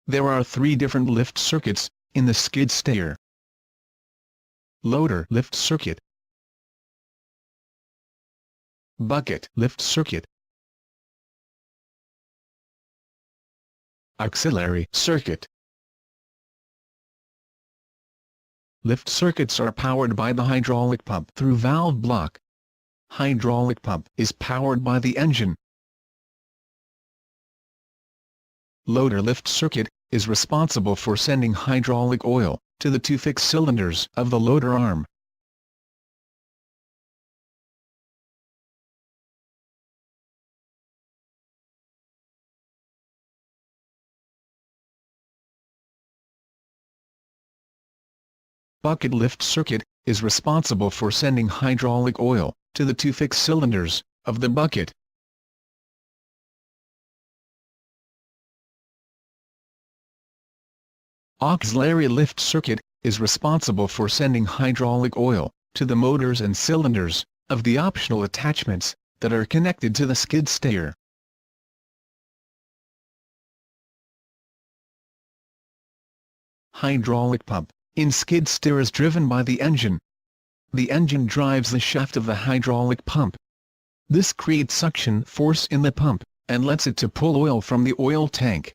There are three different lift circuits in the skid steer. Loader lift circuit, bucket lift circuit, auxiliary circuit. Lift circuits are powered by the hydraulic pump through valve block. Hydraulic pump is powered by the engine. Loader lift circuit is responsible for sending hydraulic oil to the two fixed cylinders of the loader arm. Bucket lift circuit is responsible for sending hydraulic oil to the two fixed cylinders of the bucket. Auxiliary lift circuit is responsible for sending hydraulic oil to the motors and cylinders of the optional attachments that are connected to the skid steer. Hydraulic pump in skid steer is driven by the engine. The engine drives the shaft of the hydraulic pump. This creates suction force in the pump and lets it to pull oil from the oil tank.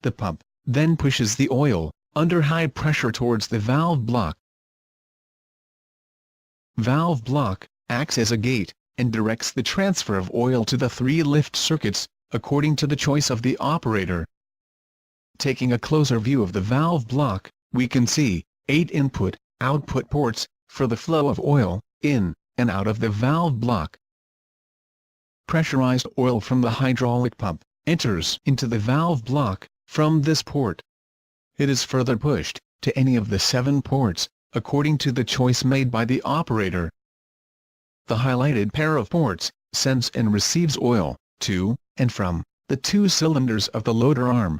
The pump then pushes the oil under high pressure towards the valve block. Valve block acts as a gate and directs the transfer of oil to the three lift circuits according to the choice of the operator. Taking a closer view of the valve block, we can see 8 input-output ports for the flow of oil in and out of the valve block. Pressurized oil from the hydraulic pump enters into the valve block from this port. It is further pushed to any of the 7 ports, according to the choice made by the operator. The highlighted pair of ports sends and receives oil to and from the 2 cylinders of the loader arm.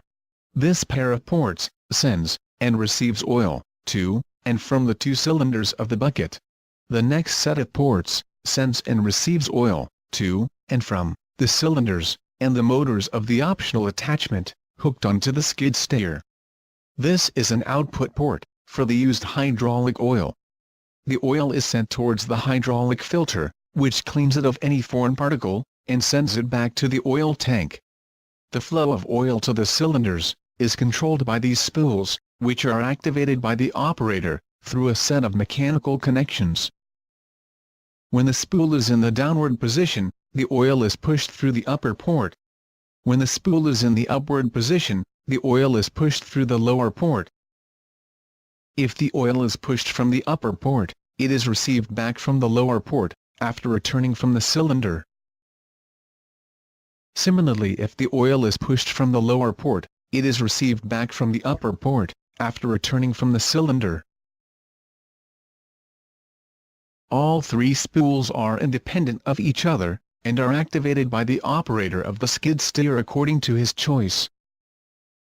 This pair of ports sends and receives oil to and from the 2 cylinders of the bucket. The next set of ports sends and receives oil to and from the cylinders and the motors of the optional attachment hooked onto the skid steer. This is an output port for the used hydraulic oil. The oil is sent towards the hydraulic filter, which cleans it of any foreign particle and sends it back to the oil tank. The flow of oil to the cylinders is controlled by these spools, which are activated by the operator through a set of mechanical connections. When the spool is in the downward position, the oil is pushed through the upper port. When the spool is in the upward position, the oil is pushed through the lower port. If the oil is pushed from the upper port, it is received back from the lower port after returning from the cylinder. Similarly, if the oil is pushed from the lower port, it is received back from the upper port after returning from the cylinder. All 3 spools are independent of each other and are activated by the operator of the skid steer according to his choice.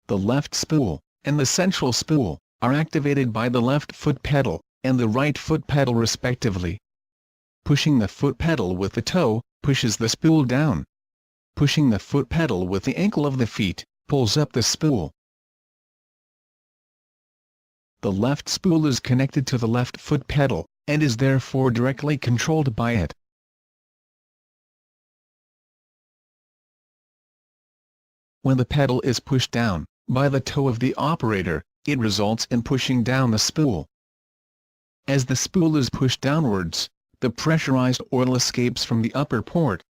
The left spool and the central spool are activated by the left foot pedal and the right foot pedal respectively. Pushing the foot pedal with the toe pushes the spool down. Pushing the foot pedal with the ankle of the feet pulls up the spool. The left spool is connected to the left foot pedal and is therefore directly controlled by it. When the pedal is pushed down by the toe of the operator, it results in pushing down the spool. As the spool is pushed downwards, the pressurized oil escapes from the upper port.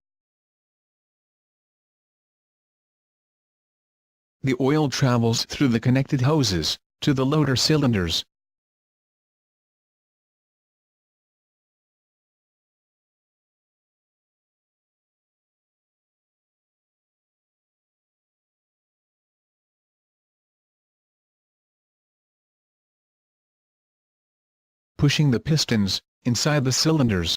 The oil travels through the connected hoses to the loader cylinders. Pushing the pistons inside the cylinders.